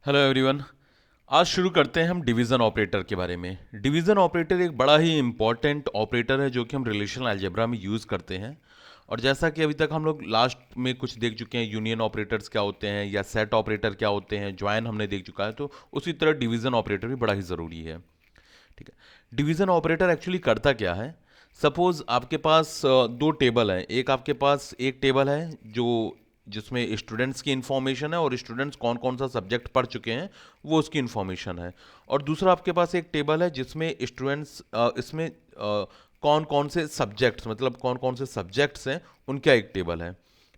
Hello everyone. आज शुरू करते हैं हम डिवीज़न ऑपरेटर के बारे में। डिवीज़न ऑपरेटर एक बड़ा ही इम्पॉर्टेंट ऑपरेटर है जो कि हम रिलेशनल अलजेब्रा में यूज़ करते हैं। और जैसा कि अभी तक हम लोग लास्ट में कुछ देख चुके हैं, यूनियन ऑपरेटर्स क्या होते हैं या सेट ऑपरेटर क्या होते हैं, ज्वाइन हमने देख चुका है, तो उसी तरह डिवीज़न ऑपरेटर भी बड़ा ही ज़रूरी है। ठीक है। डिवीज़न ऑपरेटर एक्चुअली करता क्या है? सपोज आपके पास दो टेबल हैं। एक आपके पास एक टेबल है जो जिसमें स्टूडेंट्स की इन्फॉर्मेशन है और स्टूडेंट्स कौन कौन सा सब्जेक्ट पढ़ चुके हैं वो उसकी इन्फॉर्मेशन है। और दूसरा आपके पास एक टेबल है जिसमें स्टूडेंट्स इसमें कौन कौन से सब्जेक्ट्स, मतलब कौन कौन से सब्जेक्ट्स हैं, उनका एक टेबल है।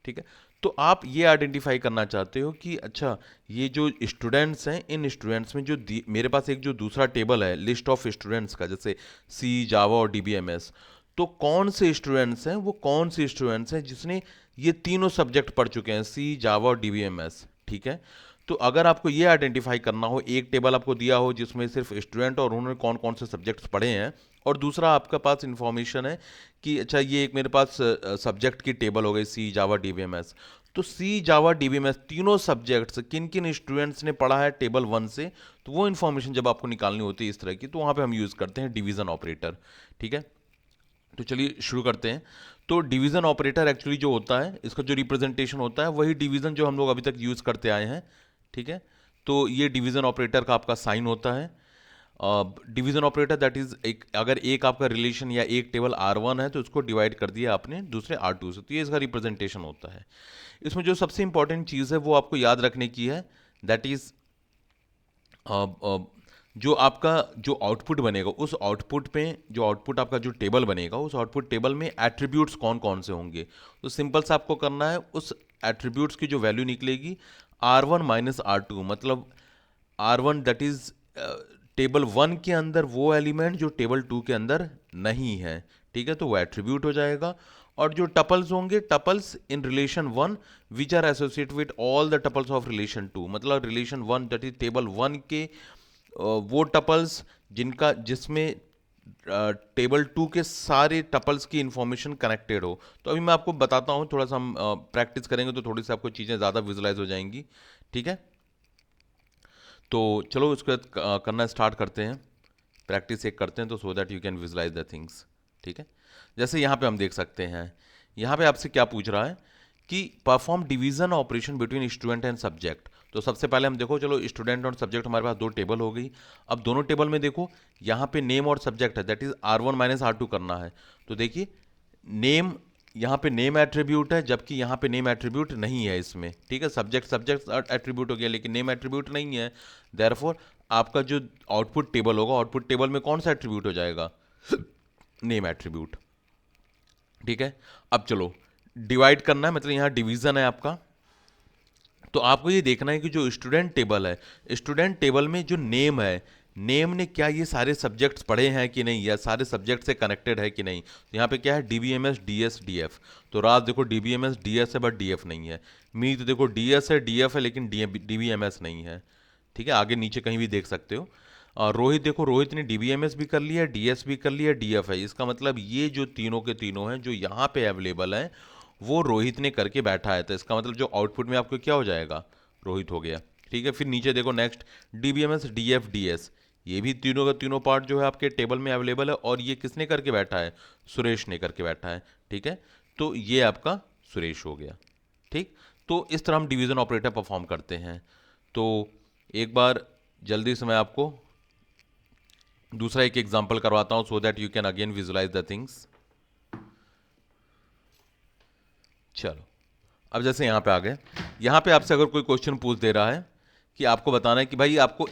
ठीक है। तो आप ये आइडेंटिफाई करना चाहते हो कि अच्छा, ये जो स्टूडेंट्स हैं, इन स्टूडेंट्स में जो मेरे पास एक जो दूसरा टेबल है लिस्ट ऑफ स्टूडेंट्स का, जैसे सी, जावा और डीबीएमएस, तो कौन से स्टूडेंट्स हैं, वो कौन से स्टूडेंट्स हैं जिसने ये तीनों सब्जेक्ट पढ़ चुके हैं, सी, जावा और डीबीएमएस। ठीक है। तो अगर आपको ये आइडेंटिफाई करना हो, एक टेबल आपको दिया हो जिसमें सिर्फ स्टूडेंट और उन्होंने कौन कौन से सब्जेक्ट्स पढ़े हैं, और दूसरा आपके पास इंफॉर्मेशन है कि अच्छा, ये एक मेरे पास सब्जेक्ट की टेबल हो गई, सी, जावा, डीबीएमएस। तो सी, जावा, डीबीएमएस तीनों सब्जेक्ट्स किन किन स्टूडेंट्स ने पढ़ा है टेबल वन से, तो वो इन्फॉर्मेशन जब आपको निकालनी होती है इस तरह की, तो वहाँ पे हम यूज़ करते हैं डिवीज़न ऑपरेटर। ठीक है। तो चलिए शुरू करते हैं। तो डिवीज़न ऑपरेटर एक्चुअली जो होता है, इसका जो रिप्रेजेंटेशन होता है वही डिवीज़न जो हम लोग अभी तक यूज़ करते आए हैं। ठीक है। तो ये डिवीज़न ऑपरेटर का आपका साइन होता है। डिवीज़न ऑपरेटर दैट इज, एक अगर एक आपका रिलेशन या एक टेबल R1 है तो उसको डिवाइड कर दिया आपने दूसरे R2 से, तो ये इसका रिप्रेजेंटेशन होता है। इसमें जो सबसे इंपॉर्टेंट चीज़ है वो आपको याद रखने की है, दैट इज जो आपका जो आउटपुट बनेगा, उस आउटपुट पे जो आउटपुट आपका जो टेबल बनेगा, उस आउटपुट टेबल में एट्रीब्यूट्स कौन कौन से होंगे। तो सिंपल सा आपको करना है, उस एट्रीब्यूट्स की जो वैल्यू निकलेगी R1 माइनस R2, मतलब R1 that is table one के अंदर वो एलिमेंट जो टेबल टू के अंदर नहीं है। ठीक है। तो वो एट्रीब्यूट हो जाएगा। और जो टपल्स होंगे, tuples in relation one which are associate with all the tuples of relation two, मतलब relation one that is table one के वो टपल्स जिनका जिसमें टेबल टू के सारे टपल्स की इंफॉर्मेशन कनेक्टेड हो। तो अभी मैं आपको बताता हूँ, थोड़ा सा हम प्रैक्टिस करेंगे तो थोड़ी सी आपको चीज़ें ज़्यादा विजुलाइज हो जाएंगी। ठीक है। तो चलो इसको करना स्टार्ट करते हैं, प्रैक्टिस एक करते हैं, तो so that you can visualise the things. ठीक है। जैसे यहाँ पे हम देख सकते हैं, यहाँ पे आपसे क्या पूछ रहा है कि perform division operation between student and subject. तो सबसे पहले हम देखो, चलो स्टूडेंट और सब्जेक्ट हमारे पास दो टेबल हो गई। अब दोनों टेबल में देखो, यहाँ पे नेम और सब्जेक्ट है, that is R1 minus R2 करना है। तो देखिए, नेम, यहाँ पे नेम एट्रीब्यूट है जबकि यहाँ पे नेम एट्रीब्यूट नहीं है इसमें। ठीक है। सब्जेक्ट सब्जेक्ट एट्रीब्यूट हो गया लेकिन नेम एट्रीब्यूट नहीं है। देयरफॉर आपका जो आउटपुट टेबल होगा, आउटपुट टेबल में कौन सा एट्रीब्यूट हो जाएगा? Name attribute. ठीक है। अब चलो डिवाइड करना है, मतलब यहाँ डिवीजन है आपका। तो आपको ये देखना है कि जो स्टूडेंट टेबल है, स्टूडेंट टेबल में जो नेम है, नेम ने क्या ये सारे सब्जेक्ट्स पढ़े हैं कि नहीं, या सारे सब्जेक्ट से कनेक्टेड है कि नहीं। तो यहाँ पे क्या है, डीबीएमएस डीएस डीएफ। तो रात देखो डीबीएमएस डीएस है बट डीएफ नहीं है। मीत देखो डीएस है डीएफ है लेकिन डीबीएमएस नहीं है। ठीक है। आगे नीचे कहीं भी देख सकते हो। और रोहित देखो, रोहित ने डीबीएमएस भी कर लिया, डीएस भी कर लिया, डीएफ है। इसका मतलब ये जो तीनों के तीनों हैं जो यहाँ पे अवेलेबल हैं, वो रोहित ने करके बैठा है। तो इसका मतलब जो आउटपुट में आपको क्या हो जाएगा, रोहित हो गया। ठीक है। फिर नीचे देखो नेक्स्ट, डीबीएमएस डीएफ डीएस, ये भी तीनों का तीनों पार्ट जो है आपके टेबल में अवेलेबल है, और ये किसने करके बैठा है, सुरेश ने करके बैठा है। ठीक है। तो ये आपका सुरेश हो गया। ठीक। तो इस तरह हम डिवीजन ऑपरेटर परफॉर्म करते हैं। तो एक बार जल्दी से मैं आपको दूसरा एक एग्जांपल करवाता हूं, so that you can again visualise the things. चलो, अब जैसे यहाँ पे आ गए, यहाँ पे आपसे अगर कोई क्वेश्चन पूछ दे रहा है कि आपको बताना है कि भाई आपको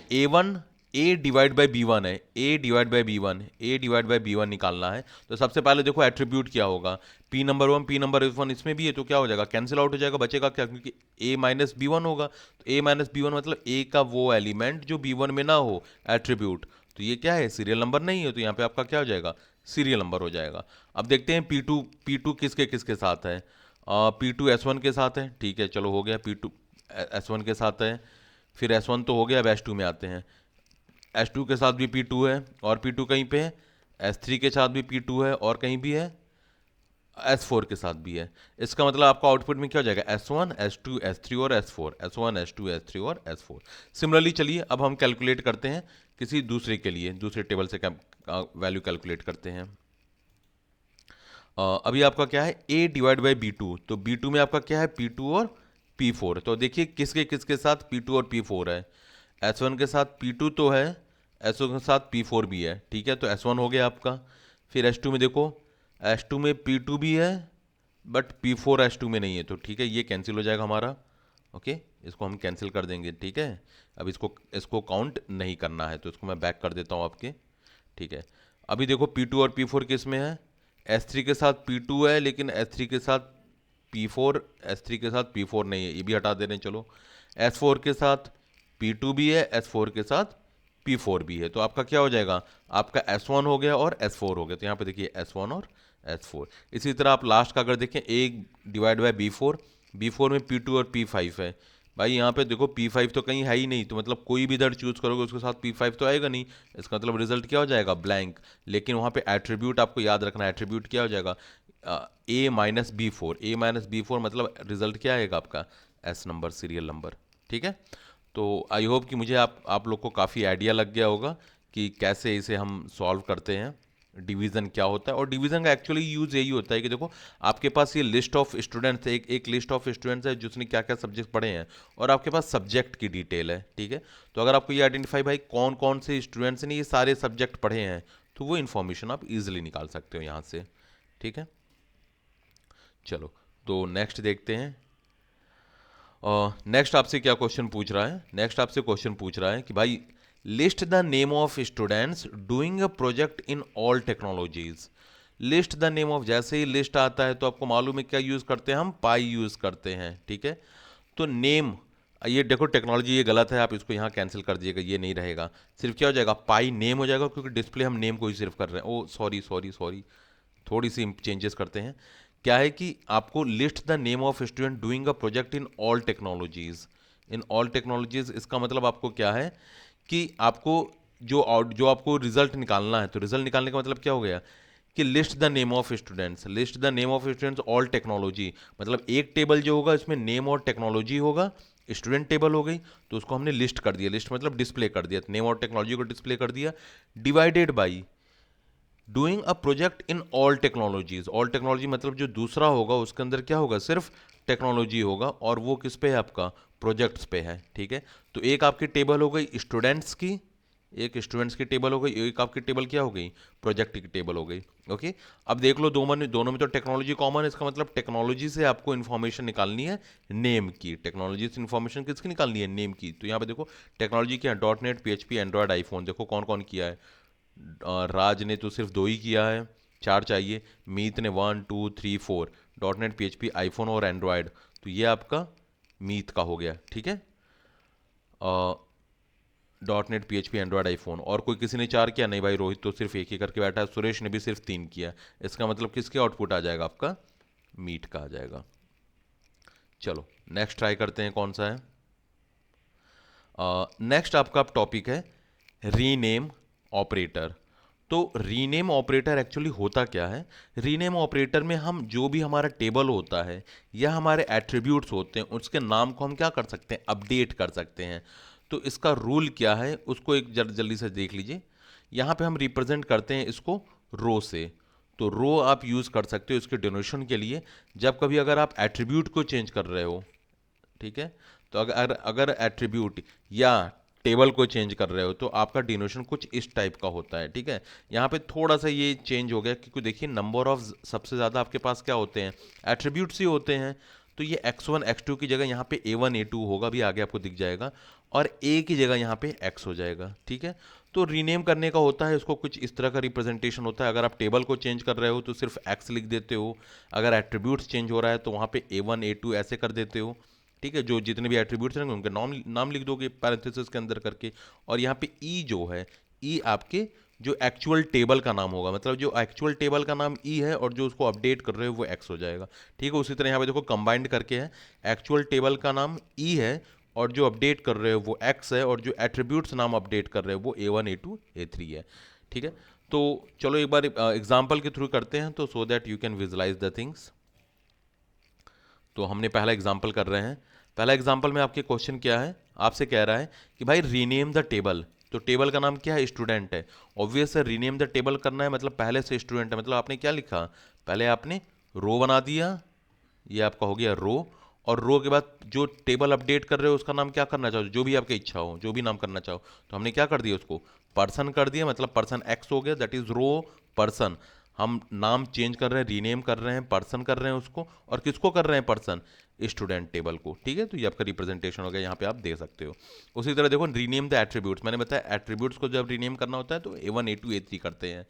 A divide by B one है, A divide by B one, A divide by B one निकालना है। तो सबसे पहले देखो एट्रीब्यूट क्या होगा, P number one, P number one इसमें भी है, तो क्या हो जाएगा, कैंसिल आउट हो जाएगा, बचेगा क्या, क्योंकि ए माइनस बी वन होगा। तो ए माइनस बी वन मतलब ए का वो एलिमेंट जो बी वन में ना हो, एट्रीब्यूट। तो ये क्या है, सीरियल नंबर नहीं है, तो यहाँ पे आपका क्या हो जाएगा, सीरियल नंबर हो जाएगा। अब देखते हैं पी टू किसके किसके साथ है। P2 S1 के साथ है। ठीक है, चलो हो गया, P2 S1 के साथ है। फिर S1 तो हो गया, अब S2 में आते हैं। S2 के साथ भी P2 है, और P2 कहीं पे है, S3 के साथ भी P2 है, और कहीं भी है, S4 के साथ भी है। इसका मतलब आपका आउटपुट में क्या हो जाएगा, S1 S2 S3 और S4, S1 S2 S3 और S4। सिमिलरली चलिए अब हम कैलकुलेट करते हैं किसी दूसरे के लिए, दूसरे टेबल से वैल्यू कैलकुलेट करते हैं। अभी आपका क्या है A डिवाइड बाई B2, तो B2 में आपका क्या है P2 और P4। तो देखिए किसके किसके साथ P2 और P4 है, S1 के साथ P2 तो है, S1 के साथ P4 भी है, ठीक है, तो S1 हो गया आपका। फिर S2 में देखो, S2 में P2 भी है बट P4 S2 में नहीं है, तो ठीक है ये कैंसिल हो जाएगा हमारा। ओके, इसको हम कैंसिल कर देंगे, ठीक है। अब इसको इसको काउंट नहीं करना है, तो इसको मैं बैक कर देता हूँ आपके, ठीक है। अभी देखो P2 और P4 किस में है, S3 के साथ P2 है लेकिन S3 के साथ P4, S3 के साथ P4 नहीं है, ये भी हटा दे रहे हैं। चलो S4 के साथ P2 भी है, S4 के साथ P4 भी है, तो आपका क्या हो जाएगा, आपका S1 हो गया और S4 हो गया। तो यहाँ पे देखिए S1 और S4। इसी तरह आप लास्ट का अगर देखें A divide by B4, B4 में P2 और P5 है। भाई यहाँ पे देखो P5 तो कहीं है ही नहीं, तो मतलब कोई भी इधर चूज करोगे उसके साथ P5 तो आएगा नहीं, इसका मतलब रिजल्ट क्या हो जाएगा, ब्लैंक। लेकिन वहाँ पे एट्रीब्यूट आपको याद रखना है, एट्रीब्यूट क्या हो जाएगा, A-B4 मतलब रिजल्ट क्या आएगा आपका, S नंबर, सीरियल नंबर, ठीक है। तो आई होप कि मुझे आप लोग को काफ़ी आइडिया लग गया होगा कि कैसे इसे हम सॉल्व करते हैं, डिवीज़न क्या होता है। और डिवीज़न का एक्चुअली यूज़ यही होता है कि देखो आपके पास ये लिस्ट ऑफ स्टूडेंट्स है, एक लिस्ट ऑफ स्टूडेंट्स है जिसने क्या क्या सब्जेक्ट पढ़े हैं, और आपके पास सब्जेक्ट की डिटेल है, ठीक है। तो अगर आपको ये आइडेंटिफाई भाई कौन कौन से स्टूडेंट्स ने ये सारे सब्जेक्ट पढ़े हैं, तो वो इन्फॉर्मेशन आप इजीली निकाल सकते हो यहाँ से, ठीक है। चलो तो नेक्स्ट देखते हैं। नेक्स्ट आपसे क्या क्वेश्चन पूछ रहा है, नेक्स्ट आपसे क्वेश्चन पूछ रहा है कि भाई list the name of students doing a project in all technologies. List the name of, जैसे ही लिस्ट आता है तो आपको मालूम है क्या यूज़ करते हैं, हम पाई यूज़ करते हैं, ठीक है। तो नेम, ये देखो टेक्नोलॉजी ये गलत है, आप इसको यहाँ कैंसिल कर दीजिएगा, ये नहीं रहेगा। सिर्फ क्या हो जाएगा, पाई नेम हो जाएगा, क्योंकि डिस्प्ले हम नेम को ही सिर्फ कर रहे हैं। ओ सॉरी सॉरी सॉरी, थोड़ी सी चेंजेस करते हैं। क्या है कि आपको list the name of student doing a project in all technologies, in all technologies, इसका मतलब आपको क्या है कि आपको जो आपको रिजल्ट निकालना है, तो रिजल्ट निकालने का मतलब क्या हो गया कि list the name of students, list the name of students all technology, मतलब एक टेबल जो होगा इसमें नेम और टेक्नोलॉजी होगा, स्टूडेंट टेबल हो गई, तो उसको हमने लिस्ट कर दिया, लिस्ट मतलब डिस्प्ले कर दिया, नेम और टेक्नोलॉजी को डिस्प्ले कर दिया, divided by doing a project in all technologies. All technology मतलब जो दूसरा होगा उसके अंदर क्या होगा, सिर्फ टेक्नोलॉजी होगा, और वो किस पे है आपका, प्रोजेक्ट्स पे है, ठीक है। तो एक आपकी टेबल हो गई स्टूडेंट्स की, एक स्टूडेंट्स की टेबल हो गई, एक आपकी टेबल क्या हो गई, प्रोजेक्ट की टेबल हो गई। ओके, अब देख लो दोनों में तो टेक्नोलॉजी कॉमन है, इसका मतलब टेक्नोलॉजी से आपको इन्फॉर्मेशन निकालनी है नेम की, टेक्नोलॉजी से इन्फॉर्मेशन किसकी निकालनी है, नेम की। तो यहाँ पे देखो टेक्नोलॉजी क्या है, .NET PHP एंड्रॉयड आईफोन, देखो कौन कौन किया है। राज ने तो सिर्फ 2 ही किया है, 4 चाहिए। मीत ने 1 2 3 4, .NET PHP आईफोन और एंड्रॉयड, तो ये आपका मीत का हो गया, ठीक है। .NET PHP एंड्रॉयड आईफोन, और कोई किसी ने 4 किया नहीं भाई, रोहित तो सिर्फ एक ही करके बैठा है, सुरेश ने भी सिर्फ 3 किया। इसका मतलब किसके आउटपुट आ जाएगा, आपका मीट का आ जाएगा। चलो नेक्स्ट ट्राई करते हैं कौन सा है। नेक्स्ट आपका टॉपिक है रीनेम ऑपरेटर। तो रीनेम ऑपरेटर एक्चुअली होता क्या है, रीनेम ऑपरेटर में हम जो भी हमारा टेबल होता है या हमारे एट्रीब्यूट्स होते हैं उसके नाम को हम क्या कर सकते हैं, अपडेट कर सकते हैं। तो इसका रूल क्या है उसको एक जल्दी से देख लीजिए। यहाँ पे हम रिप्रेजेंट करते हैं इसको रो से, तो रो आप यूज़ कर सकते हो इसके डिनोशन के लिए, जब कभी अगर आप एट्रीब्यूट को चेंज कर रहे हो, ठीक है। तो अगर अगर एट्रीब्यूट या टेबल को चेंज कर रहे हो तो आपका डिनोशन कुछ इस टाइप का होता है, ठीक है। यहाँ पे थोड़ा सा ये चेंज हो गया क्योंकि देखिए नंबर ऑफ सबसे ज़्यादा आपके पास क्या होते हैं, एट्रीब्यूट्स ही होते हैं। तो ये x1 x2 की जगह यहाँ पे a1 a2 होगा, भी आगे आपको दिख जाएगा, और a की जगह यहाँ पे x हो जाएगा, ठीक है। तो रीनेम करने का होता है, इसको कुछ इस तरह का रिप्रेजेंटेशन होता है। अगर आप टेबल को चेंज कर रहे हो तो सिर्फ x लिख देते हो, अगर एट्रीब्यूट्स चेंज हो रहा है तो वहाँ पे a1 a2 ऐसे कर देते हो, ठीक है। जो जितने भी एट्रीब्यूट्स रहेंगे उनके नाम लिख दोगे पैरेंथेसिस के अंदर करके, और यहाँ पे ई जो है, ई आपके जो एक्चुअल टेबल का नाम होगा, मतलब जो एक्चुअल टेबल का नाम ई है और जो उसको अपडेट कर रहे हो वो एक्स हो जाएगा, ठीक है। उसी तरह यहाँ पे देखो कंबाइंड करके है, एक्चुअल टेबल का नाम ई है और जो अपडेट कर रहे हो वो एक्स है, और जो एट्रीब्यूट्स नाम अपडेट कर रहे हो वो a1 a2 a3 है, ठीक है। तो चलो एक बार एग्जाम्पल के थ्रू करते हैं, तो so that you can visualise the things. तो हमने पहला एग्जाम्पल कर रहे हैं। पहला एग्जाम्पल में आपके क्वेश्चन क्या है, आपसे कह रहा है कि भाई रीनेम द टेबल। तो टेबल का नाम क्या है, स्टूडेंट है। ऑब्वियस है, रीनेम द टेबल करना है मतलब पहले से स्टूडेंट है, मतलब आपने क्या लिखा, पहले आपने रो बना दिया, ये आपका हो गया रो। और रो के बाद जो टेबल अपडेट कर रहे हो उसका नाम क्या करना चाहो, जो भी आपकी इच्छा हो, जो भी नाम करना चाहो। तो हमने क्या कर दिया, उसको पर्सन कर दिया, मतलब पर्सन एक्स हो गया, दैट इज रो पर्सन। हम नाम चेंज कर रहे हैं, रीनेम कर रहे हैं, पर्सन कर रहे हैं उसको, और किसको कर रहे हैं, पर्सन, स्टूडेंट टेबल को। ठीक है, तो ये आपका रिप्रेजेंटेशन हो गया, यहाँ पे आप देख सकते हो। उसी तरह देखो, रीनेम द एट्रीब्यूट्स, मैंने बताया एट्रीब्यूट्स को जब रीनेम करना होता है तो A1 A2 A3 करते हैं।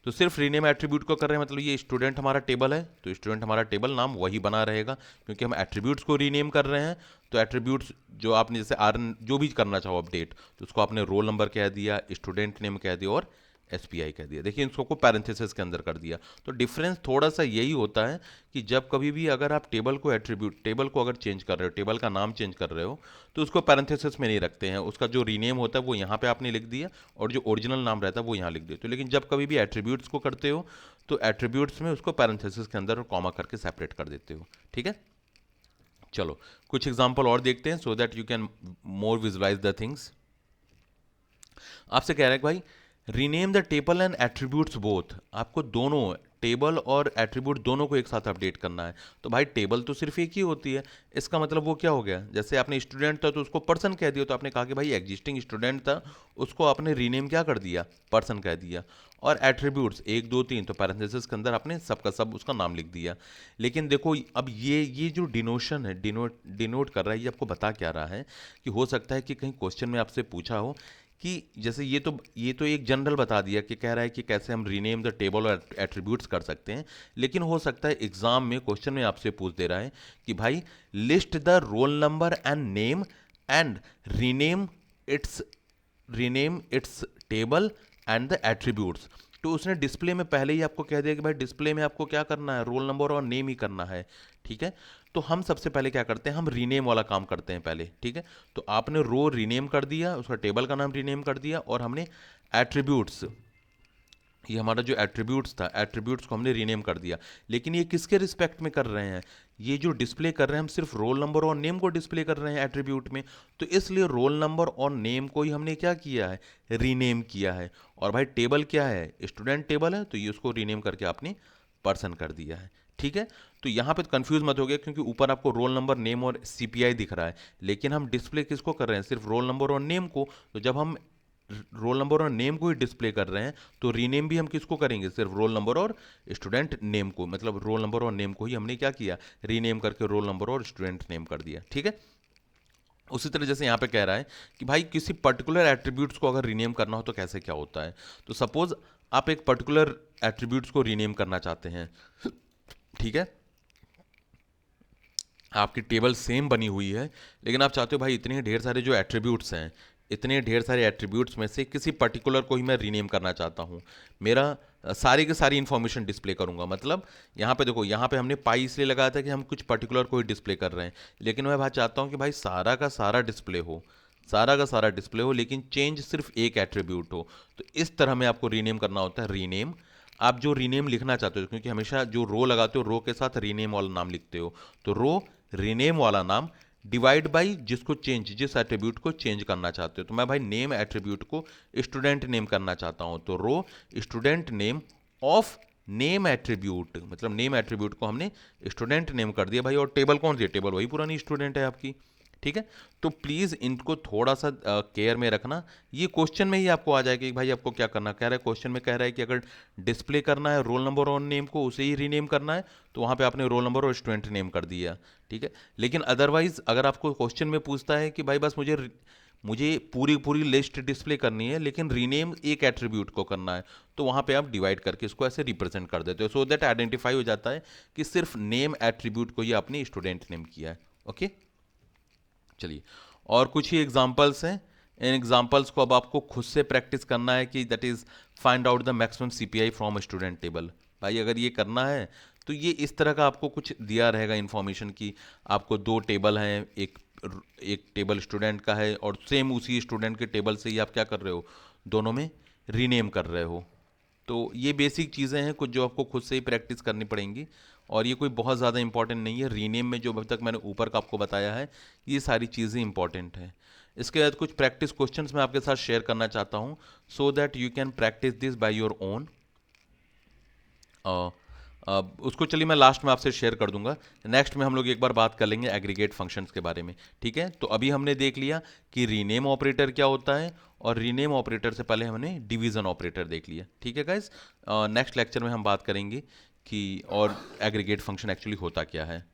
तो सिर्फ रीनेम एट्रीब्यूट को कर रहे हैं, मतलब ये स्टूडेंट हमारा टेबल है, तो स्टूडेंट हमारा टेबल नाम वही बना रहेगा, क्योंकि हम एट्रीब्यूट्स को रीनेम कर रहे हैं। तो एट्रीब्यूट्स जो आपने जैसे आर जो भी करना चाहो अपडेट, तो उसको आपने रोल नंबर कह दिया, स्टूडेंट नेम कह दिया और SPI कह दिया। देखिए इसको को पैरेंथेसिस के अंदर कर दिया। तो डिफरेंस थोड़ा सा यही होता है कि जब कभी भी अगर आप टेबल को एट्रीब्यूट, टेबल को अगर चेंज कर रहे हो, टेबल का नाम चेंज कर रहे हो, तो उसको पैरेंथेसिस में नहीं रखते हैं, उसका जो रीनेम होता है वो यहाँ पे आपने लिख दिया, और जो ओरिजिनल नाम रहता है वो यहाँ लिख देते हो। लेकिन जब कभी भी एट्रीब्यूट्स को करते हो, तो एट्रीब्यूट्स में उसको पैरेंथेसिस के अंदर कॉमा करके सेपरेट कर देते हो। ठीक है, चलो कुछ एग्जांपल और देखते हैं, so that you can more visualise the things. आपसे कह रहा है कि भाई rename the table and attributes both, आपको दोनों टेबल और एट्रीब्यूट दोनों को एक साथ अपडेट करना है। तो भाई टेबल तो सिर्फ एक ही होती है, इसका मतलब वो क्या हो गया, जैसे आपने स्टूडेंट था तो उसको पर्सन कह दिया, तो आपने कहा कि भाई एग्जिस्टिंग स्टूडेंट था, उसको आपने रीनेम क्या कर दिया, पर्सन कह दिया। और एट्रीब्यूट्स 1 2 3, तो पैरेंथेसिस के अंदर आपने सबका सब उसका नाम लिख दिया। लेकिन देखो अब ये जो डिनोशन है, डिनोट कर रहा है, ये आपको बता क्या रहा है कि हो सकता है कि कहीं क्वेश्चन में आपसे पूछा हो कि जैसे ये तो एक जनरल बता दिया कि कह रहा है कि कैसे हम रीनेम द टेबल और एट्रीब्यूट्स कर सकते हैं। लेकिन हो सकता है एग्जाम में क्वेश्चन में आपसे पूछ दे रहा है कि भाई list the roll number and name and rename it's rename it's table and the attributes. तो उसने डिस्प्ले में पहले ही आपको कह दिया कि भाई डिस्प्ले में आपको क्या करना है, रोल नंबर और नेम ही करना है। ठीक है, तो हम सबसे पहले क्या करते हैं, हम रीनेम वाला काम करते हैं पहले। ठीक है, तो आपने रो रीनेम कर दिया, उसका टेबल का नाम रीनेम कर दिया, और हमने एट्रीब्यूट्स, ये हमारा जो एट्रीब्यूट्स था, एट्रीब्यूट्स को हमने रीनेम कर दिया। लेकिन ये किसके रिस्पेक्ट में कर रहे हैं, ये जो डिस्प्ले कर रहे हैं हम सिर्फ रोल नंबर और नेम को डिस्प्ले कर रहे हैं एट्रीब्यूट में, तो इसलिए रोल नंबर और नेम को ही हमने क्या किया है, रीनेम किया है। और भाई टेबल क्या है, स्टूडेंट टेबल है, तो ये उसको रीनेम करके आपने पर्सन कर दिया है। ठीक है, तो यहाँ पे कंफ्यूज मत हो गया, क्योंकि ऊपर आपको रोल नंबर नेम और CPI दिख रहा है, लेकिन हम डिस्प्ले किसको कर रहे हैं, सिर्फ रोल नंबर और नेम को। तो जब हम रोल नंबर और नेम को ही डिस्प्ले कर रहे हैं, तो रीनेम भी हम किसको करेंगे, सिर्फ रोल नंबर और स्टूडेंट नेम को, मतलब रोल नंबर और नेम को ही हमने क्या किया, रीनेम करके रोल नंबर और स्टूडेंट नेम कर दिया। ठीक है, उसी तरह जैसे यहाँ पे कह रहा है कि भाई किसी पर्टिकुलर एट्रीब्यूट्स को अगर रीनेम करना हो तो कैसे क्या होता है। तो सपोज आप एक पर्टिकुलर एट्रीब्यूट्स को रीनेम करना चाहते हैं। ठीक है, आपकी टेबल सेम बनी हुई है, लेकिन आप चाहते हो भाई इतने ढेर सारे जो एट्रीब्यूट्स हैं, इतने ढेर सारे एट्रीब्यूट्स में से किसी पर्टिकुलर को ही मैं रीनेम करना चाहता हूँ। मेरा सारी की सारी इन्फॉर्मेशन डिस्प्ले करूँगा, मतलब यहाँ पे देखो, यहाँ पे हमने पाई इसलिए लगाया था कि हम कुछ पर्टिकुलर को ही डिस्प्ले कर रहे हैं, लेकिन मैं भाई चाहता हूँ कि भाई सारा का सारा डिस्प्ले हो, सारा का सारा डिस्प्ले हो, लेकिन चेंज सिर्फ एक एट्रीब्यूट हो। तो इस तरह में आपको रीनेम करना होता है, रीनेम। आप जो रीनेम लिखना चाहते हो, क्योंकि हमेशा जो रो लगाते हो, रो के साथ रीनेम वाला नाम लिखते हो, तो रो रीनेम वाला नाम डिवाइड बाई जिसको चेंज, जिस एट्रीब्यूट को चेंज करना चाहते हो। तो मैं भाई नेम एट्रीब्यूट को स्टूडेंट नेम करना चाहता हूं, तो rho student name of name attribute, मतलब नेम एट्रीब्यूट को हमने स्टूडेंट नेम कर दिया भाई। और टेबल कौन सी है, टेबल वही पुरानी स्टूडेंट है आपकी। ठीक है, तो प्लीज़ इनको थोड़ा सा केयर में रखना। ये क्वेश्चन में ही आपको आ जाएगा कि भाई आपको क्या करना, कह रहा है क्वेश्चन में कह रहा है कि अगर डिस्प्ले करना है रोल नंबर और नेम को, उसे ही रीनेम करना है, तो वहाँ पे आपने रोल नंबर और स्टूडेंट नेम कर दिया। ठीक है, लेकिन अदरवाइज अगर आपको क्वेश्चन में पूछता है कि भाई बस मुझे पूरी पूरी लिस्ट डिस्प्ले करनी है, लेकिन रीनेम एक एट्रीब्यूट को करना है, तो वहाँ पे आप डिवाइड करके इसको ऐसे रिप्रेजेंट कर देते हो, सो दैट आइडेंटिफाई हो जाता है कि सिर्फ नेम एट्रीब्यूट को ही आपने स्टूडेंट नेम किया है। ओके, चलिए और कुछ ही एग्जांपल्स हैं। इन एग्जांपल्स को अब आपको खुद से प्रैक्टिस करना है कि that is find out the maximum CPI from student table. भाई अगर ये करना है तो ये इस तरह का आपको कुछ दिया रहेगा इन्फॉर्मेशन की, आपको 2 टेबल हैं, एक टेबल स्टूडेंट का है, और सेम उसी स्टूडेंट के टेबल से ही आप क्या कर रहे हो, दोनों में रीनेम कर रहे हो। तो ये बेसिक चीज़ें हैं कुछ जो आपको खुद से ही प्रैक्टिस करनी पड़ेंगी, और ये कोई बहुत ज़्यादा इंपॉर्टेंट नहीं है। रीनेम में जो अभी तक मैंने ऊपर का आपको बताया है, ये सारी चीज़ें इंपॉर्टेंट हैं। इसके बाद कुछ प्रैक्टिस क्वेश्चंस मैं आपके साथ शेयर करना चाहता हूँ, सो that you can practice this by your own. उसको चलिए मैं लास्ट में आपसे शेयर कर दूंगा। नेक्स्ट में हम लोग एक बार बात कर लेंगे एग्रीगेट फंक्शंस के बारे में, ठीक है। तो अभी हमने देख लिया कि रीनेम ऑपरेटर क्या होता है, और रीनेम ऑपरेटर से पहले हमने डिवीजन ऑपरेटर देख लिया, ठीक है गाइज। नेक्स्ट लेक्चर में हम बात करेंगे कि और एग्रीगेट फंक्शन एक्चुअली होता क्या है।